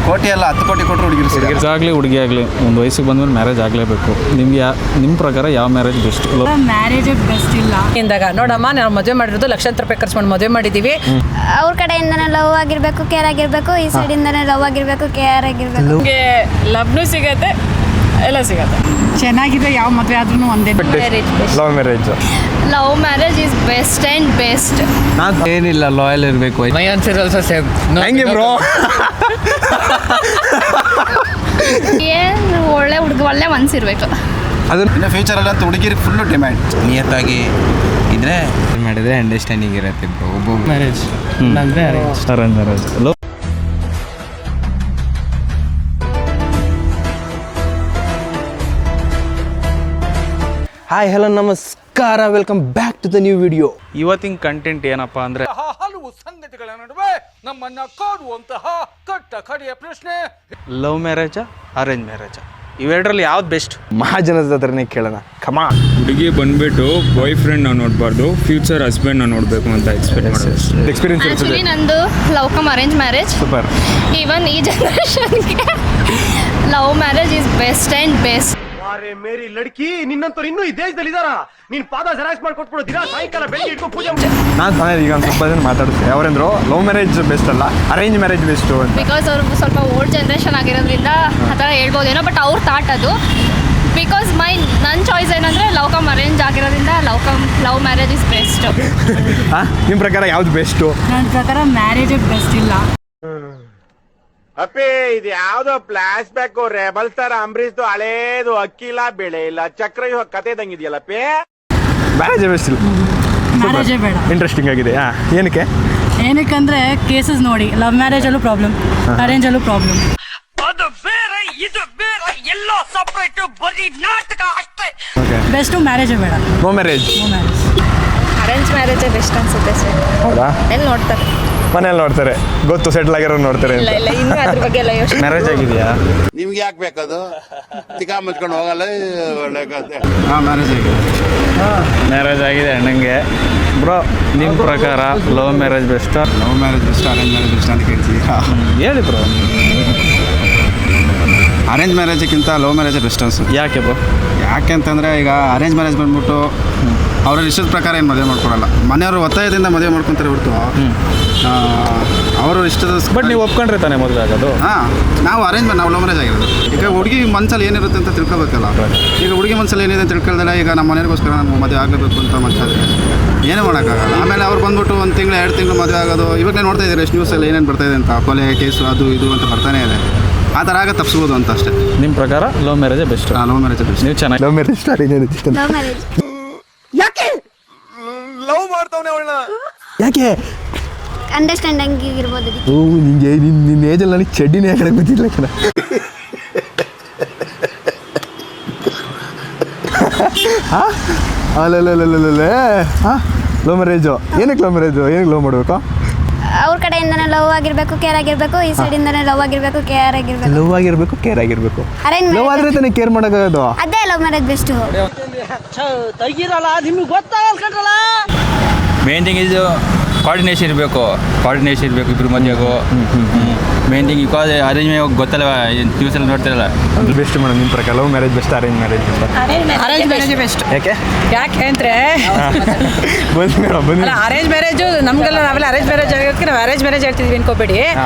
ಕೋಟಿ ಅಲ್ಲ 10 ಕೋಟಿ ಕೊಟ್ಟರು ಹುಡುಗಿರು ಆಗಲಿ ಹುಡುಗಿ ಆಗಲಿ ಒಂದು ವಯಸ್ಸಿಗೆ ಬಂದ್ಮೇಲೆ ಮ್ಯಾರೇಜ್ ಆಗಲೇಬೇಕು. ನಿಮ್ಗೆ ನಿಮ್ಮ ಪ್ರಕಾರ ಯಾವ ಮ್ಯಾರೇಜ್ ಬೆಸ್ಟ್? ಮ್ಯಾರೇಜ್ ಬೆಸ್ಟ್ ಇಲ್ಲ ಇಂದಾಗ ನೋಡಮ್ಮ, ನಾವು ಮದುವೆ ಮಾಡಿರೋದು ಲಕ್ಷಾಂತರ ರೂಪಾಯಿ ಖರ್ಚು ಮಾಡಿ ಮದುವೆ ಮಾಡಿದ್ದೀವಿ. ಅವ್ರ ಕಡೆಯಿಂದನೇ ಲವ್ ಆಗಿರಬೇಕು, ಕೇರ್ ಆಗಿರಬೇಕು, ಈ ಸೈಡಿಂದನೇ ಲವ್ ಆಗಿರಬೇಕು, ಕೇರ್ ಆಗಿರಬೇಕು. ನಮಗೆ ಲವ್ನು ಸಿಗತ್ತೆ, ಎಲ್ಲ ಸಿಗತ್ತೆ. ಚೆನ್ನಾಗಿದೆ ಯಾವ ಮದುವೆ ಆದ್ರೂ ಒಂದೇ. Love marriage. Love marriage is best and best. ಏನಿಲ್ಲ, ಲಾಯಲ್ ಇರಬೇಕು. ಮೈ ಆನ್ಸರ್ ಆಲ್ಸೋ ಸೇಮ್. ಹೆಂಗೆ ಬ್ರೋ? ಏನು ಒಳ್ಳೆ ಹುಡುಗ, ಒಳ್ಳೆ ಮನಸ್ಸಿರ್ಬೇಕು. ಅದು ಇನ್ನು ಫ್ಯೂಚರಲ್ಲಿ ಅಂತ ಹುಡುಗಿರಿಗೆ ಫುಲ್ಲು ಡಿಮ್ಯಾಂಡ್. ನಿಯತ್ತಾಗಿ ಇದ್ರೆ ಮಾಡಿದ್ರೆ ಅಂಡರ್ಸ್ಟ್ಯಾಂಡಿಂಗ್ ಇರುತ್ತೆ ಬ್ರೋ. ಒಬ್ಬ ಮ್ಯಾರೇಜ್ ಅಂದರೆ ಅರೇಂಜ್ ಮ್ಯಾರೇಜ್. ಹಾಯ್ ಹಲೋ ನಮಸ್ಕಾರ, welcome back to the new video. ಇವತ್ತಿನ ಕಂಟೆಂಟ್ ಏನಪ್ಪ ಅಂದರೆ ಹಲವು ಸಂಗತಿಗಳ ನಡುವೆ ನಮ್ಮನ್ನ ಕಾಡುವಂತಹ ಕಟ್ಟ ಕಡೆಯ ಪ್ರಶ್ನೆ, ಲವ್ ಮ್ಯಾರೇಜಾ ಅರೇಂಜ್ ಮ್ಯಾರೇಜಾ? ಇವೆರಡರಲ್ಲಿ ಯಾವ್ದು ಬೆಸ್ಟ್? ಮಹಾಜನದ ಹತ್ರನೇ ಕೇಳೋಣ. ಕಮಾ. ಹುಡುಗಿ ಬಂದ್ಬಿಟ್ಟು ಬಾಯ್ ಫ್ರೆಂಡ್ ನಾವು ನೋಡಬಾರ್ದು, ಫ್ಯೂಚರ್ ಹಸ್ಬೆಂಡ್ ನಾವು ನೋಡಬೇಕು ಅಂತ ಎಕ್ಸ್ಪೆಕ್ಟ್ ಮಾಡೋದು. ಎಕ್ಸ್ಪೀರಿಯನ್ಸ್ ಇರ್ತದೆ. ಆ್ಯಕ್ಚುಲಿ ನಂದು love cum arrange marriage. Super. Even ಈ ಜನರೇಷನ್ಗೆ love marriage is best and best. ಅರೆ ಮೇರಿ ಲಡ್ಕಿ, ನಿನ್ನಂತವ್ರು ಇನ್ನೂ ಈ ದೇಶದಲ್ಲಿ ಇದಾರ? ನೀನ್ ಪಾದ ಜೆರಾಕ್ಸ್ ಮಾಡ್ಕೊಟ್ಬಿಡು, ದಿನ ಸಾಯಂಕಾಲ ಬೆಳಿಗ್ಗೆ ಇಟ್ಕೊಂಡು ಪೂಜೆ ನಾನು ಈಗ ಒಂದು ಸ್ವಲ್ಪ ಜನ ಮಾತಾಡ್ತೀನಿ. ಅವರೇಂದ್ರು ಲವ್ ಮ್ಯಾರೇಜ್ ಬೆಸ್ಟ್ ಅಲ್ಲ, ಅರೇಂಜ್ ಮ್ಯಾರೇಜ್ ಬೆಸ್ಟು ಅಂತ. ಬಿಕಾಸ್ ಅವ್ರು ಸ್ವಲ್ಪ ಓಲ್ಡ್ ಜನ್ರೇಷನ್ ಆಗಿರೋದ್ರಿಂದ ಆ ಥರ ಹೇಳ್ಬೋದೇನೋ, ಬಟ್ ಅವ್ರ ಥಾಟ್ ಅದು. ಬಿಕಾಸ್ ನನ್ನ ಚಾಯ್ಸ್ ಏನಂದರೆ ಲವ್ ಕಮ್ ಅರೇಂಜ್ ಆಗಿರೋದ್ರಿಂದ ಲವ್ ಮ್ಯಾರೇಜ್ ಇಸ್ ಬೆಸ್ಟ್. ನಿಮ್ಮ ಪ್ರಕಾರ ಯಾವ್ದು ಬೆಸ್ಟು? ನನ್ನ ಪ್ರಕಾರ ಮ್ಯಾರೇಜೇ ಬೆಸ್ಟ್ ಇಲ್ಲ. ಅಪ್ಪೇ, ಇದು ಯಾವ್ದೋ ಫ್ಲಾಶ್ ಬ್ಯಾಕ್ ರೆಬಲ್ ತರ ಅಂಬರೀಶ್ದು ಹಳೇದು, ಅಕ್ಕಿ ಇಲ್ಲ, ಬೆಳೆ ಇಲ್ಲ, ಚಕ್ರ ಇವಾಗ ಕತೆ ಇದಂಗಿದೆಯಲ್ಲಪ್ಪೇ. ಮ್ಯಾರೇಜೇ ಬೆಸ್ಟ್ ಇಲ್ಲ. ಮ್ಯಾರೇಜೇ ಬೇಡ. ಇಂಟ್ರೆಸ್ಟಿಂಗ್ ಆಗಿದೆ. ಏನಕ್ಕೆ? ಏನಕ್ಕಂದ್ರೆ ಕೇಸಸ್ ನೋಡಿ, ಲವ್ ಮ್ಯಾರೇಜಲ್ಲೂ ಪ್ರಾಬ್ಲಮ್, ಅರೇಂಜಲ್ಲೂ ಪ್ರಾಬ್ಲಮ್. ಅದು ಬೇರೆ ಇದು ಬೇರೆ, ಎಲ್ಲ ಸಪರೇಟ್, ಬರೀ ನಾಟಕ ಅಷ್ಟೇ. ಬೆಸ್ಟು ಮ್ಯಾರೇಜೇ ಬೇಡ. No marriage. No marriage. Arrange ಮ್ಯಾರೇಜೇ ಬೆಸ್ಟ್ ಅನ್ಸುತ್ತೆ ಸರ್. ಹೌದಾ? ಎಲ್ಲಿ ನೋಡ್ತಾರೆ? ಮನೇಲಿ ನೋಡ್ತಾರೆ, ಗೊತ್ತು ಸೆಟ್ಲ್ ಆಗಿರೋ ನೋಡ್ತಾರೆ. ಇಲ್ಲ ಇನ್ನೂ ಅದ್ರ ಬಗ್ಗೆ ಎಲ್ಲ ಯೋಚನೆ. ಮ್ಯಾರೇಜ್ ಆಗಿದೆಯಾ? ನಿಮ್ಗೆ ಯಾಕೆ ಬೇಕದು? ತಿಕಾ ಮುಚ್ಕೊಂಡು ಹೋಗಲ್ಲ. ಒಳ್ಳೆ ಕತೆ. ಮ್ಯಾರೇಜ್ ಆಗಿದೆ. ಮ್ಯಾರೇಜ್ ಆಗಿದೆ ಅಣ್ಣಂಗೆ. ಬ್ರೋ, ನಿಮ್ಮ ಪ್ರಕಾರ ಲವ್ ಮ್ಯಾರೇಜ್ ಬೆಸ್ಟಾ love marriage best, arrange marriage best ಅಂತ ಕೇಳ್ತಿದ್ದೀರಾ? ಹೇಳಿ ಬ್ರೋ. ಅರೇಂಜ್ ಮ್ಯಾರೇಜ್ಗಿಂತ ಲವ್ ಮ್ಯಾರೇಜೇ ಬೆಸ್ಟ್ ಅನ್ಸುತ್ತೆ. ಯಾಕೆ ಬ್ರೋ? ಯಾಕೆ ಅಂತಂದರೆ ಈಗ ಅರೇಂಜ್ ಮ್ಯಾರೇಜ್ ಬಂದ್ಬಿಟ್ಟು ಅವರ ಇಷ್ಟದ ಪ್ರಕಾರ ಏನು ಮದುವೆ ಮಾಡ್ಕೊಡಲ್ಲ, ಮನೆಯವರು ಒತ್ತಾಯದಿಂದ ಮದುವೆ ಮಾಡ್ಕೊತಾರೆ ಹೊರತು ಅವರು ಇಷ್ಟದ. ಬಟ್ ನೀವು ಒಪ್ಕೊಂಡ್ರೆ ತಾನೇ ಮದುವೆ ಆಗೋದು? ನಾವು ನಾವು ಲವ್ ಮ್ಯಾರೇಜ್ ಆಗಿರೋದು. ಈಗ ಹುಡುಗಿ ಮನಸ್ಸಲ್ಲಿ ಏನಿರುತ್ತೆ ಅಂತ ತಿಳ್ಕೊಬೇಕಲ್ಲ. ಈಗ ಹುಡುಗಿ ಮನಸ್ಸಲ್ಲಿ ಏನಿದೆ ಅಂತ ತಿಳ್ಕೊಳ್ದಲ್ಲ, ಈಗ ನಮ್ಮ ಮನೆಗೋಸ್ಕರ ನಾವು ಮದುವೆ ಆಗಬೇಕು ಅಂತ ಮಾಡ್ತಾರೆ, ಏನೂ ಮಾಡೋಕ್ಕಾಗಲ್ಲ. ಆಮೇಲೆ ಅವ್ರು ಬಂದ್ಬಿಟ್ಟು 1 ತಿಂಗಳು 2 ತಿಂಗಳು ಮದುವೆ ಆಗೋದು. ಇವಾಗಲೇ ನೋಡ್ತಾ ಇದ್ದೀರಿ ಎಷ್ಟು ನ್ಯೂಸಲ್ಲಿ ಏನೇನು ಬರ್ತಾಯಿದೆ ಅಂತ, ಕೊಲೆ ಕೇಸು ಅದು ಇದು ಅಂತ ಬರ್ತಾನೆ ಇದೆ. ಆ ಥರ ಆಗ ತಪ್ಪಿಸ್ಬೋದು ಅಂತ ಅಷ್ಟೇ. ನಿಮ್ಮ ಪ್ರಕಾರ ಲವ್ ಮ್ಯಾರೇಜೇ ಬೆಸ್ಟ್? Love marriage best. ನೀವು ಚೆನ್ನಾಗಿ ಲವ್ ಮ್ಯಾರೇಜ್ ಲವ್ ಮ್ಯಾರೇಜ್ ಯಾಕೆ ಲವ್ ಮಾಡ್ತಾವನೆ ಅವಳನ್ನ? ಯಾಕೆ? ಅಂಡರ್ಸ್ಟ್ಯಾಂಡಿಂಗ್ ಇರ್ಬೋದು. ಓ, ನಿಂಗೆ ನಿನ್ನ ಏಜಲ್ಲಿ ನನಗೆ ಚಡ್ಡಿನೇ ಯಾಕಡೆ ಗೊತ್ತಿಲ್ಲ ಕಣ. ಅಲ್ಲೇ ಹಾಂ, ಲವ್ ಮ್ಯಾರೇಜು. ಏನಕ್ಕೆ ಲವ್ ಮ್ಯಾರೇಜು? ಏನಕ್ಕೆ ಲವ್ ಮಾಡಬೇಕು? ಅವ್ರ ಕಡೆಯಿಂದನೇ ಲವ್ ಆಗಿರಬೇಕು, ಕೇರ್ ಆಗಿರಬೇಕು, ಈ ಸೈಡಿಂದನೇ ಲವ್ ಆಗಿರಬೇಕು, ಕೇರ್ ಆಗಿರಬೇಕು. ಲವ್ ಆಗಿರಬೇಕು, ಕೇರ್ ಆಗಿರಬೇಕು. ಅರೇಂಜ್ ಲವ್ ಆದರೆ ತಾನೇ ಕೇರ್ ಮಾಡೋಕ್ಕಾಗೋದು. ಅದೇ love marriage best. Main thing ಇದು ಕೋಆರ್ಡಿನೇಷನ್ ಇರಬೇಕು ಇಬ್ಬರು ಮಧ್ಯೆಗೂ. ಮೇನ್ ಥಿಂಗ್ ಈಗ ಅರೇಂಜ್ ಗೊತ್ತಲ್ಲ, ನ್ಯೂಸಲ್ಲಿ ನೋಡ್ತಿರಲ್ಲ. ಬೆಸ್ಟ್ ಮೇಡಮ್ ನಿಮ್ಮ ಪ್ರಕಾರ love marriage best arrange marriage best? Arrange ಮ್ಯಾರೇಜೇ ಬೆಸ್ಟ್. ಯಾಕೆ ಅಂದರೆ ಬನ್ನಿ ಮೇಡಮ್, ಬನ್ನಿ. ಅಲ್ಲ, ಅರೇಂಜ್ ಮ್ಯಾರೇಜು ನಮಗೆಲ್ಲ, ನಾವೆಲ್ಲ ಅರೇಂಜ್ ಮ್ಯಾರೇಜ್ ಆಗಿರೋದಕ್ಕೆ ನಾವು ಅರೇಂಜ್ ಮ್ಯಾರೇಜ್ ಹೇಳ್ತಿದ್ವಿ ಅನ್ಕೋಬೇಡಿ.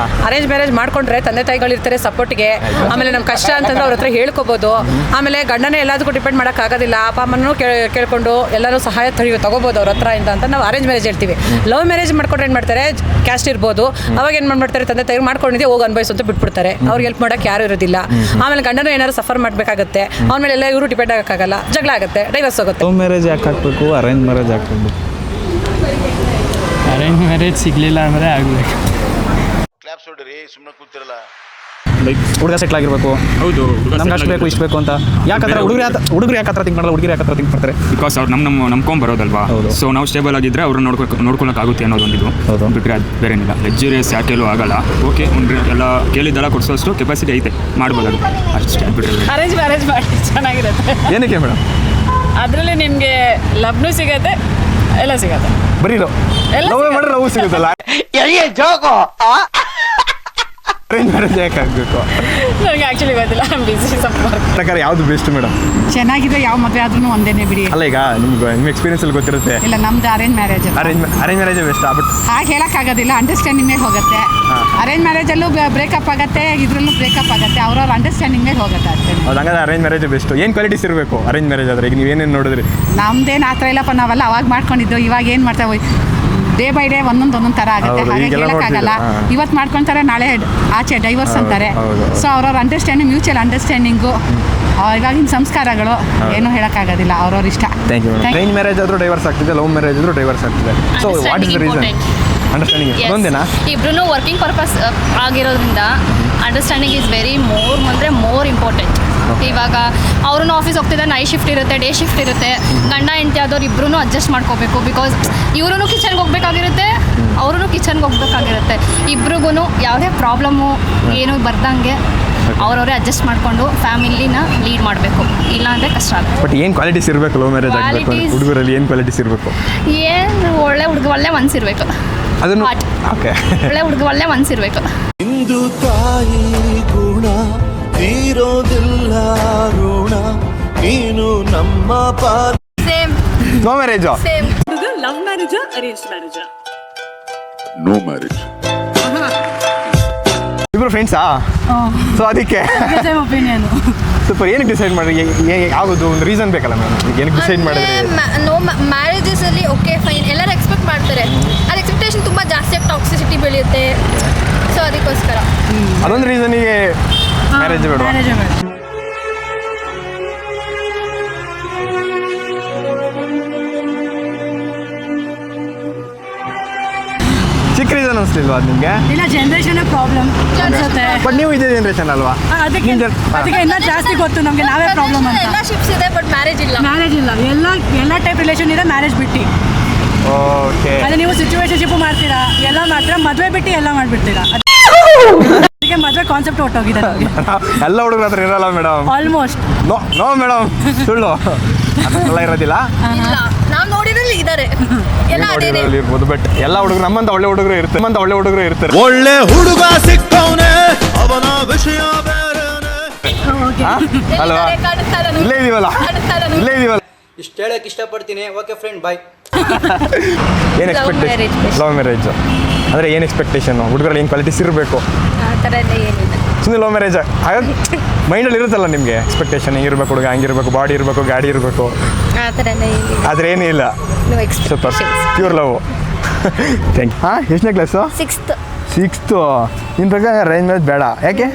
ಅರೇಂಜ್ ಮ್ಯಾರೇಜ್ ಮಾಡ್ಕೊಂಡ್ರೆ ತಂದೆ ತಾಯಿಗಳಿರ್ತಾರೆ ಸಪೋರ್ಟ್ಗೆ. ಆಮೇಲೆ ನಮ್ಮ ಕಷ್ಟ ಅಂತಂದ್ರೆ ಅವ್ರ ಹತ್ರ ಹೇಳ್ಕೊಬೋದು. ಆಮೇಲೆ ಗಂಡನೇ ಎಲ್ಲದಕ್ಕೂ ಡಿಪೆಂಡ್ ಮಾಡೋಕ್ಕಾಗೋದಿಲ್ಲ. ಅಪ್ಪ ಅಮ್ಮನೂ ಕೇಳ್ಕೊಂಡು ಎಲ್ಲರೂ ಸಹಾಯ ತಗೋಬೋದು ಅವ್ರ ಹತ್ರ ಅಂತ ನಾವು ಅರೇಂಜ್ ಮ್ಯಾರೇಜ್ ಹೇಳ್ತೀವಿ. ಲವ್ ಮ್ಯಾರೇಜ್ ಮಾಡ್ಕೊಂಡ್ರೆ ಏನು ಮಾಡ್ತಾರೆ, ಕ್ಯಾಸ್ಟ್ ಇರ್ಬೋದು, ಅವಾಗ ಏನು ಮಾಡ್ತಾರೆ, ತಂದೆ ತಾಯಿ ಮಾಡ್ಕೊಂಡಿದ್ದೆ ಹೋಗಿ ಅನ್ಭವಿಸು ಅಂತ ಬಿಟ್ಬಿಡ್ತಾರೆ. ಅವ್ರಿಗೆ ಹೆಲ್ಪ್ ಮಾಡೋಕ್ಕೆ ಯಾರು ಇರೋದಿಲ್ಲ. ಆಮೇಲೆ ಗಂಡನೂ ಏನಾದ್ರು ಸಫರ್ ಮಾಡಬೇಕಾಗುತ್ತೆ. ಆಮೇಲೆ ಎಲ್ಲ ಇವರು ಡಿಪೆಂಡ್ ಆಗೋಕ್ಕಾಗಲ್ಲ, ಜಗಳ ಆಗುತ್ತೆ, ಡೈವರ್ಸ್ ಹೋಗುತ್ತೆ. ಲವ್ ಮ್ಯಾರೇಜ್ ಯಾಕೆ ಹಾಕಬೇಕು, ಅರೇಂಜ್ ಮ್ಯಾರೇಜ್ ಹಾಕಬೇಕು? ಅರೇಂಜ್ ಮ್ಯಾರೇಜ್ ಸಿಗಲಿಲ್ಲ ಅಂದರೆ ಆಗಬೇಕು. ಕ್ಲಾಪ್ಸ್ ಹೊಡ್ರಿ, ಸುಮ್ಮನೆ ಕೂತಿರಲ್ಲ. ಲೈಕ್ ಹುಡುಗ ಸೆಟ್ಲ್ ಆಗಿರಬೇಕು. ಹೌದು, ನಮ್ಗೆ ಅಷ್ಟು ಬೇಕು ಇಷ್ಟು ಬೇಕು ಅಂತ. ಯಾಕಂದ್ರೆ ಹುಡುಗರು ಯಾಕೆ ಹತ್ರ ಥಿಂಕ್ ಮಾಡಲ್ಲ, ಹುಡುಗಿರು ಯಾಕೆ ಹತ್ರ ಥಿಂಕ್ ಮಾಡ್ತಾರೆ? ಬಿಕಾಸ್ ಅವ್ರು ನಂಬ್ಕೊಂಬರೋದಲ್ವಾ. ಸೊ ನಾವು ಸ್ಟೇಬಲ್ ಆಗಿದ್ದರೆ ಅವ್ರನ್ನ ನೋಡ್ಕೊಳಕ್ಕಾಗುತ್ತೆ ಅನ್ನೋದೊಂದಿದು. ಬಿಟ್ಟರೆ ಅದು ಬೇರೆ ಏನಿಲ್ಲ. ಲಕ್ಸುರಿಯಸ್ ಯಾಕೆಲ್ಲೂ ಆಗಲ್ಲ. ಓಕೆ, ಎಲ್ಲ ಕೇಳಿದ್ದೆಲ್ಲ ಕೊಡಿಸೋಷ್ಟು ಕೆಪಾಸಿಟಿ ಐತೆ, ಮಾಡ್ಬೋದು ಅದು ಅಷ್ಟೇ. ಬಿಟ್ಟರೆ ಅರೇಂಜ್ ಮ್ಯಾರೇಜ್ ಮಾಡಿ ಚೆನ್ನಾಗಿರುತ್ತೆ. ಏನಕ್ಕೆ ಮೇಡಮ್? ಅದರಲ್ಲಿ ನಿಮಗೆ ಲವ್ನು ಸಿಗತ್ತೆ, ಎಲ್ಲ ಸಿಗತ್ತೆ. ಬರೀ ಲವ್ ಮಾಡಿದ್ರೆ ಲವ್ ಸಿಗುತ್ತಲ್ಲ. ಅರೇಂಜ್ ಮ್ಯಾರೇಜ್ ಯಾಕೆ ಆಗಬೇಕು? ನನಗೆ ಆ್ಯಕ್ಚುಲಿ ಗೊತ್ತಿಲ್ಲ, ಐ ಆಮ್ ಬಿಸಿ ಸಂಪರ್ಕ. ಪ್ರಕಾರ ಯಾವುದು ಬೆಸ್ಟ್ ಮೇಡಮ್? ಚೆನ್ನಾಗಿದೆ, ಯಾವ ಮದುವೆ ಆದ್ರೂ ಒಂದೇನೆ ಬಿಡಿ. ಅಲ್ಲ ಈಗ ನಿಮ್ಮ ಎಕ್ಸ್ಪೀರಿಯನ್ಸಲ್ಲಿ ಗೊತ್ತಿರುತ್ತೆ. ಇಲ್ಲ, ನಮ್ದು ಅರೇಂಜ್ ಮ್ಯಾರೇಜ್. ಅರೇಂಜ್ ಮ್ಯಾರೇಜೇ ಬೆಸ್ಟ್. ಬಟ್ ಹಾಗೆ ಹೇಳೋಕ್ಕಾಗೋದಿಲ್ಲ, ಅಂಡರ್ಸ್ಟ್ಯಾಂಡಿಂಗ್ ಮೇಲೆ ಹೋಗುತ್ತೆ. ಅರೇಂಜ್ ಮ್ಯಾರೇಜಲ್ಲೂ ಬ್ರೇಕಪ್ ಆಗುತ್ತೆ, ಇದರಲ್ಲೂ ಬ್ರೇಕಪ್ ಆಗುತ್ತೆ, ಅವ್ರವ್ರ ಅಂಡರ್ಸ್ಟ್ಯಾಂಡಿಂಗ್ ಮೇಲೆ ಹೋಗುತ್ತೆ ಅಷ್ಟೇ. ಹೌದು, ಹಂಗಾದ್ರೆ ಅರೇಂಜ್ ಮ್ಯಾರೇಜ್ ಬೆಸ್ಟ್. ಏನು ಕ್ವಾಲಿಟೀಸ್ ಇರಬೇಕು ಅರೇಂಜ್ ಮ್ಯಾರೇಜ್ ಆದರೆ? ಈಗ ನೀವೇನೇನು ನೋಡಿದ್ರಿ? ನಮ್ದೇನು ಆ ಥರ ಇಲ್ಲಪ್ಪ, ನಾವೆಲ್ಲ ಅವಾಗ ಮಾಡ್ಕೊಂಡಿದ್ದು. ಇವಾಗ ಏನು ಮಾಡ್ತಾವೆ, ಡೇ ಬೈ ಡೇ ಒಂದೊಂದು ಥರ ಆಗುತ್ತೆ. ಹೌದು, ಹಾಗೆ ಈಗೆಲ್ಲ ಹೇಳೋಕ್ಕಾಗಲ್ಲ. ನೋಡ್ತಿದ್ದೀವಿ. ಇವತ್ತು ಮಾಡ್ಕೊತಾರೆ, ನಾಳೆ ಆಚೆ ಡೈವರ್ಸ್ ಅಂತಾರೆ. ಹೌದು. ಸೊ ಅವ್ರವ್ರ ಅಂಡರ್ಸ್ಟ್ಯಾಂಡಿಂಗ್, ಮ್ಯೂಚುವಲ್ ಅಂಡರ್ಸ್ಟ್ಯಾಂಡಿಂಗು, ಇವಾಗಿನ ಸಂಸ್ಕಾರಗಳು ಏನು ಹೇಳೋಕ್ಕಾಗೋದಿಲ್ಲ, ಅವ್ರವ್ರ ಇಷ್ಟ. Thank you. ಅರೇಂಜ್ ಮ್ಯಾರೇಜ್ ಆದರೂ ಡೈವರ್ಸ್ ಆಗ್ತಿದೆ, ಲವ್ ಮ್ಯಾರೇಜ್ ಆದರೂ ಡೈವರ್ಸ್ ಆಗ್ತಿದೆ. So what is the reason? Understanding ಒಂದೇನಾ? ಇಬ್ರು ವರ್ಕಿಂಗ್ ಪರ್ಪಸ್ ಆಗಿರೋದ್ರಿಂದ understanding is very more important. ಇವಾಗ ಅವ್ರೂ ಆಫೀಸ್ ಹೋಗ್ತಿದ್ದಾರೆ, ನೈಟ್ ಶಿಫ್ಟ್ ಇರುತ್ತೆ, ಡೇ ಶಿಫ್ಟ್ ಇರುತ್ತೆ. ಗಂಡ ಹೆಂಡತಿ ಆದವ್ರು ಇಬ್ರು ಅಡ್ಜಸ್ಟ್ ಮಾಡ್ಕೋಬೇಕು. ಬಿಕಾಸ್ ಇವ್ರೂ ಕಿಚನ್ಗೆ ಹೋಗ್ಬೇಕಾಗಿರುತ್ತೆ, ಅವ್ರೂ ಕಿಚನ್ಗೆ ಹೋಗ್ಬೇಕಾಗಿರುತ್ತೆ. ಇಬ್ರಿಗೂ ಯಾವುದೇ ಪ್ರಾಬ್ಲಮ್ಮು ಏನು ಬರ್ದಂಗೆ ಅವ್ರವರೇ ಅಡ್ಜಸ್ಟ್ ಮಾಡಿಕೊಂಡು ಫ್ಯಾಮಿಲಿನ ಲೀಡ್ ಮಾಡಬೇಕು. ಇಲ್ಲ ಅಂದರೆ ಕಷ್ಟ ಆಗುತ್ತೆ. ಬಟ್ ಏನು ಕ್ವಾಲಿಟೀಸ್ ಇರಬೇಕು ಲವ್ ಮ್ಯಾರೇಜ್ ಆಗಬೇಕು? ಹುಡುಗರಲ್ಲಿ ಏನು ಕ್ವಾಲಿಟೀಸ್ ಇರಬೇಕು? ಏನು ಒಳ್ಳೆ ಮನಸ್ಸಿರಬೇಕು. ಅದನ್ನು ಓಕೆ, ಒಳ್ಳೆ ಮನಸ್ಸಿರಬೇಕು. ಇಂದು ತಾಯಿ ಗುಣ ತೀರೋದಿಲ್ಲ ಋಣ, ನೀನು ನಮ್ಮ same love marriage? Same. Love marriage, arrange marriage? No marriage. ಇಬ್ರು ಫ್ರೆಂಡ್ಸಾ? ಸೊ ಅದಕ್ಕೆ ಒಪಿನಿಯನ್. ಸೂಪರ್. ಏನಕ್ಕೆ ಡಿಸೈಡ್ ಮಾಡಿ ಯಾವುದು ಒಂದು ರೀಸನ್ ಬೇಕಲ್ಲ ಮ್ಯಾಮ್? ಏನಕ್ಕೆ ಡಿಸೈಡ್ ಮಾಡಿದ್ರೆ? ನೋ ಮ್ಯಾರೇಜಸಲ್ಲಿ ಓಕೆ ಫೈನ್, ಎಲ್ಲರೂ ಎಕ್ಸ್ಪೆಕ್ಟ್ ಮಾಡ್ತಾರೆ. ಅದು ಎಕ್ಸ್ಪೆಕ್ಟೇಷನ್ ತುಂಬ ಜಾಸ್ತಿ ಟಾಕ್ಸಿಸಿಟಿ ಬೆಳೆಯುತ್ತೆ. ಸೊ ಅದಕ್ಕೋಸ್ಕರ ಅದೊಂದು ರೀಸನಿಗೆ ಮ್ಯಾರೇಜ್ ಬೇಡ. ಚಿಕ್ಕ ರೀಸನ್ ಅನಿಸ್ಲಿಲ್ವಾ ಅದು ನಿಮಗೆ? ಇಲ್ಲ, ಜನರೇಷನ್ ಪ್ರಾಬ್ಲಮ್ ಅನ್ಸುತ್ತೆ. ಬಟ್ ನೀವು ಇದೇ ಜನರೇಷನ್ ಅಲ್ವಾ? ಅದಕ್ಕೆ ಇನ್ನೂ ಜಾಸ್ತಿ ಗೊತ್ತು ನಮಗೆ ನಾವೇ ಪ್ರಾಬ್ಲಮ್ ಅಂತ. ಎಲ್ಲ ಶಿಪ್ಸ್ ಇದೆ, ಬಟ್ ಮ್ಯಾರೇಜ್ ಇಲ್ಲ. ಮ್ಯಾರೇಜ್ ಇಲ್ಲ, ಎಲ್ಲ ಟೈಪ್ ರಿಲೇಷನ್ ಇದೆ, ಮ್ಯಾರೇಜ್ ಬಿಟ್ಟು. ಓಕೆ. ಅದೇ ನೀವು ಸಿಚುವೇಶನ್ಶಿಪ್ ಮಾಡ್ತೀರಾ, ಎಲ್ಲ ಮಾಡ್ತೀರಾ, ಮದುವೆ ಬಿಟ್ಟು ಎಲ್ಲ ಮಾಡಿಬಿಡ್ತೀರಾ. ಅದಕ್ಕೆ ಮದುವೆ ಕಾನ್ಸೆಪ್ಟ್ ಹೊಟ್ಟೋಗಿದೆ ನಮಗೆ. ಎಲ್ಲ ಹುಡುಗರ ಹತ್ರ ಇರಲ್ಲ ಮೇಡಮ್. ಆಲ್ಮೋಸ್ಟ್ ನೋ ಮೇಡಮ್, ಸುಳ್ಳು ಎಲ್ಲ ಇರೋದಿಲ್ಲ. ಇಲ್ಲ, ನಾವು ನೋಡಿದ್ರಲ್ಲಿ ಇದ್ದಾರೆ ಎಲ್ಲ ಅದೇನೆ. ಇರ್ಬೋದು, ಬಟ್ ಎಲ್ಲ ಹುಡುಗರು ನಮ್ಮಂತ ಒಳ್ಳೆ ಹುಡುಗರು ಇರ್ತಾರೆ. ಒಳ್ಳೆ ಹುಡುಗ ಸಿಕ್ಕವನೆ, ಅವನ ವಿಷಯ ಬೇರೆನೆ. ಅಲ್ವಾ? ಇಲ್ಲೇ ಇದೀವಲ್ಲ. ಇಷ್ಟು ಹೇಳಕ್ಕೆ ಇಷ್ಟಪಡ್ತೀನಿ. ಓಕೆ ಫ್ರೆಂಡ್, ಬಾಯ್. ಏನು ಎಕ್ಸ್ಪೆಕ್ಟೇಷನ್? ಲವ್ ಮ್ಯಾರೇಜ್ ಅಂದರೆ ಏನು ಎಕ್ಸ್ಪೆಕ್ಟೇಷನು? ಹುಡುಗರಲ್ಲಿ ಏನು ಕ್ವಾಲಿಟೀಸ್ ಇರಬೇಕು? ಆ ಥರ ಎಲ್ಲ ಏನಿಲ್ಲ. ಸುಮ್ಮನೆ ಲವ್ ಮ್ಯಾರೇಜ್ ಮೈಂಡಲ್ಲಿ ಇರುತ್ತಲ್ಲ ನಿಮಗೆ ಎಕ್ಸ್ಪೆಕ್ಟೇಷನ್, ಹಿಂಗಿರ್ಬೇಕು ಹುಡುಗ, ಹಂಗಿರ್ಬೇಕು, ಬಾಡಿ ಇರಬೇಕು, ಗಾಡಿ ಇರಬೇಕು, ಆ ಥರ ಎಲ್ಲ ಏನಿಲ್ಲ. ಆದರೆ ಏನೂ ಇಲ್ಲ. Super, pure love. Thank you. ಎಷ್ಟನೇ ಕ್ಲಾಸು? ಸಿಕ್ಸ್ತು. ನಿನ್ನ ಪ್ರಕಾರ ಅರೇಂಜ್ ಮ್ಯಾರೇಜ್ ಬೇಡ? ಯಾಕೆ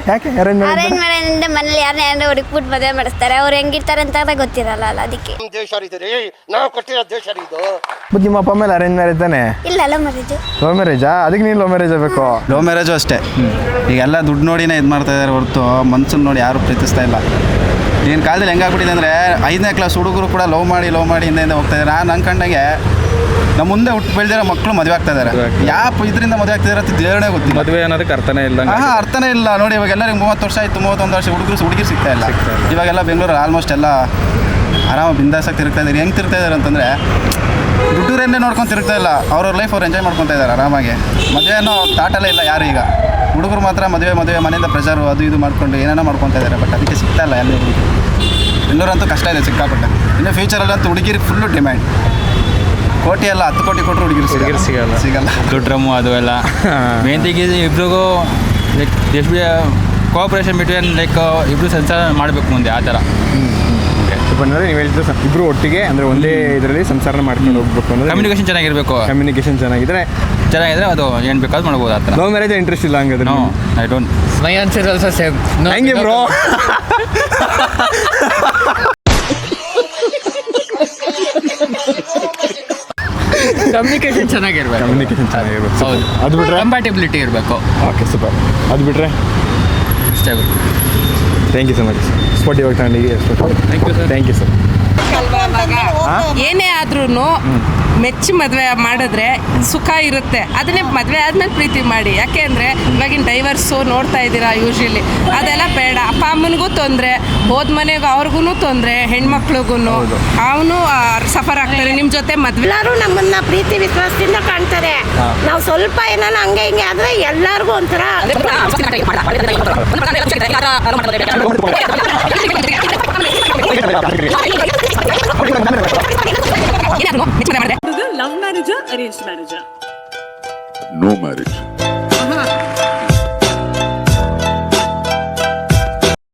ಅರೇಂಜ್ ಮ್ಯಾರೇಜ್? ಅರೇಂಜ್ ಮ್ಯಾರೇಜ್ ಅಂದ್ರೆ ಮನೇಲಿ ಯಾರನ್ನ ಹುಡುಕ್ಬಿಟ್ಟು ಮದುವೆ ಮಾಡಿಸ್ತಾರೆ, ಅವ್ರು ಹೆಂಗಿರ್ತಾರೆ ಅಂತ ಗೊತ್ತಿರಲ್ಲ, ಅದಕ್ಕೆ. ಬಟ್ ನಿಮ್ಮ ಅಪ್ಪ ಮೇಲೆ ಅರೇಂಜ್ ಮ್ಯಾರೇಜ್ ತಾನೆ? ಇಲ್ಲ, ಲವ್ ಮ್ಯಾರೇಜ್. ಲವ್ ಮ್ಯಾರೇಜಾ? ಅದಕ್ಕೆ ನೀನು ಲವ್ ಮ್ಯಾರೇಜ್ ಆಗಬೇಕು? ಲವ್ ಮ್ಯಾರೇಜು ಅಷ್ಟೇ. ಈಗೆಲ್ಲ ದುಡ್ಡು ನೋಡಿನೇ ಇದು ಮಾಡ್ತಾ ಇದ್ದಾರೆ ಹೊರತು ಮನ್ಸನ್ನು ನೋಡಿ ಯಾರು ಪ್ರೀತಿಸ್ತಾ ಇಲ್ಲ. ಈಗಿನ ಕಾಲದಲ್ಲಿ ಹೆಂಗಾಗ್ಬಿಟ್ಟಿದೆ ಅಂದರೆ 5ನೇ ಕ್ಲಾಸ್ ಹುಡುಗರು ಕೂಡ ಲವ್ ಮಾಡಿ ಹಿಂದೆ ಹೋಗ್ತಾ ಇದ್ದಾರೆ. ನಾನು ಅನ್ಕೊಂಡಾಗೆ ನಮ್ಮ ಮುಂದೆ ಹುಟ್ಟು ಬೆಳೆದಿರೋ ಮಕ್ಕಳು ಮದುವೆ ಆಗ್ತಾ ಇದ್ದಾರೆ. ಯಾವ ಇದರಿಂದ ಮದುವೆ ಆಗ್ತಿದ್ದಾರೆ ಅಂತ ದೇವರೇ ಗೊತ್ತಿಲ್ಲ. ಮದುವೆ ಅನ್ನೋದಕ್ಕೆ ಅರ್ಥನೇ ಇಲ್ಲ. ಅರ್ಥನೇ ಇಲ್ಲ ನೋಡಿ. ಇವಾಗ ಎಲ್ಲರಿಗೆ 30 ವರ್ಷ ಆಯಿತು, 31 ವರ್ಷ ಹುಡುಗಿರು ಸಿಗ್ತಾ ಇಲ್ಲ. ಇವಾಗೆಲ್ಲ ಬೆಂಗಳೂರು ಆಲ್ಮೋಸ್ಟ್ ಎಲ್ಲ ಆರಾಮಾಗಿ ಬಿಂದಾಸಾಗಿ ತಿರುಗ್ತಾ ಇದ್ದಾರೆ. ಹೆಂಗೆ ತಿರುಗ್ತಾ ಇದ್ದಾರೆ ಅಂತಂದರೆ ದುಡ್ಡೂರನ್ನೇ ನೋಡ್ಕೊಂಡು ತಿರುಗ್ತಾ ಇಲ್ಲ, ಅವ್ರವ್ರ ಲೈಫ್ ಅವ್ರು ಎಂಜಾಯ್ ಮಾಡ್ಕೊತಾ ಇದ್ದಾರೆ ಆರಾಮಾಗಿ. ಮದುವೆ ಅನ್ನೋ ತಾಟಲ್ಲೇ ಇಲ್ಲ ಯಾರು. ಈಗ ಹುಡುಗರು ಮಾತ್ರ ಮದುವೆ ಮನೆಯಿಂದ ಪ್ರೆಷರು ಅದು ಇದು ಮಾಡ್ಕೊಂಡು ಏನೇನೋ ಮಾಡ್ಕೊತಾ ಇದ್ದಾರೆ. ಬಟ್ ಅದಕ್ಕೆ ಸಿಗ್ತಾ ಇಲ್ಲ ಎಲ್ಲ ಹುಡುಗರು. ಬೆಂಗಳೂರಂತೂ ಕಷ್ಟ ಇದೆ ಸಿಕ್ಕಾಪಟ್ಟೆ. ಇನ್ನು ಫ್ಯೂಚರಲ್ಲಂತೂ ಹುಡುಗಿರಿಗೆ ಫುಲ್ಲು ಡಿಮ್ಯಾಂಡ್. ಕೋಟಿ ಎಲ್ಲ 10 ಕೋಟಿ ಕೊಟ್ಟರು ಹುಡುಗಿರು ಸಿಗಲ್ಲ. ದೊಡ್ಡ ಡ್ರಮ್ಮು ಅದು ಎಲ್ಲ. ಮೇನ್ ಥಿಂಗ್ ಇಬ್ರಿಗೂ ಲೈಕ್ ಎಷ್ಟು ಬಿ ಕೋಆಪ್ರೇಷನ್ ಬಿಟ್ವೀನ್ ಲೈಕ್ ಇಬ್ಬರು ಸಂಸಾರ ಮಾಡಬೇಕು ಮುಂದೆ, ಆ ಥರ. ಅಂದರೆ ನೀವು ಹೇಳಿದ್ರೆ ಇಬ್ಬರು ಒಟ್ಟಿಗೆ ಅಂದರೆ ಒಂದೇ ಇದರಲ್ಲಿ ಸಂಸಾರ ಮಾಡ್ಕೊಂಡು ಹೋಗ್ಬೇಕು ಅಂದರೆ ಕಮ್ಯುನಿಕೇಷನ್ ಚೆನ್ನಾಗಿರಬೇಕು. ಕಮ್ಯುನಿಕೇಷನ್ ಚೆನ್ನಾಗಿದ್ರೆ ಅದು ಏನು ಬೇಕಾದ್ರೂ ಮಾಡ್ಬೋದು ಆ ಥರ. ಲವ್ ಮ್ಯಾರೇಜ್ ಇಂಟ್ರೆಸ್ಟ್ ಇಲ್ಲ ಹಂಗಾದ್ರೆ? No, I don't. My answer also same. ಹಂಗೆ ಬ್ರೋ. ಕಮ್ಯುನಿಕೇಷನ್ ಚೆನ್ನಾಗಿರ್ಬೇಕು. ಹೌದು. ಅದು ಬಿಟ್ಟರೆ ಕಂಪ್ಯಾಟಿಬಿಲಿಟಿ ಇರಬೇಕು. Okay, super. ಅದು ಬಿಟ್ಟರೆ ಅಷ್ಟೇ. Thank you so much. Spot ಇವಾಗ ತಗೊಂಡಿಗೆ. Thank you sir. ಏನೇ ಆದ್ರೂ ಮೆಚ್ಚಿ ಮದುವೆ ಮಾಡಿದ್ರೆ ಸುಖ ಇರುತ್ತೆ. ಅದನ್ನೇ ಮದುವೆ ಆದ್ಮೇಲೆ ಪ್ರೀತಿ ಮಾಡಿ. ಯಾಕೆ ಅಂದರೆ ಇವಾಗಿನ ಡೈವರ್ಸು ನೋಡ್ತಾ ಇದ್ದೀರಾ ಯೂಶಲಿ, ಅದೆಲ್ಲ ಬೇಡ. ಅಪ್ಪ ಅಮ್ಮನಿಗೂ ತೊಂದರೆ, ಹೋದ ಮನೆಗೂ ಅವ್ರಿಗೂ ತೊಂದರೆ, ಹೆಣ್ಮಕ್ಳಿಗೂ ಅವನು ಸಫರ್ ಆಗ್ತಾರೆ. ನಿಮ್ಮ ಜೊತೆ ಮದುವೆ ಎಲ್ಲರೂ ನಮ್ಮನ್ನ ಪ್ರೀತಿ ವಿಶ್ವಾಸದಿಂದ ಕಾಣ್ತಾರೆ. ನಾವು ಸ್ವಲ್ಪ ಏನಾನ ಹಂಗೆ ಹಿಂಗೆ ಆದ್ರೆ ಎಲ್ಲರಿಗೂ ಒಂಥರ ಲವ್ ಮ್ಯಾರೇಜಾ ಅರೇಂಜ್ ಮ್ಯಾರೇಜಾ? No marriage.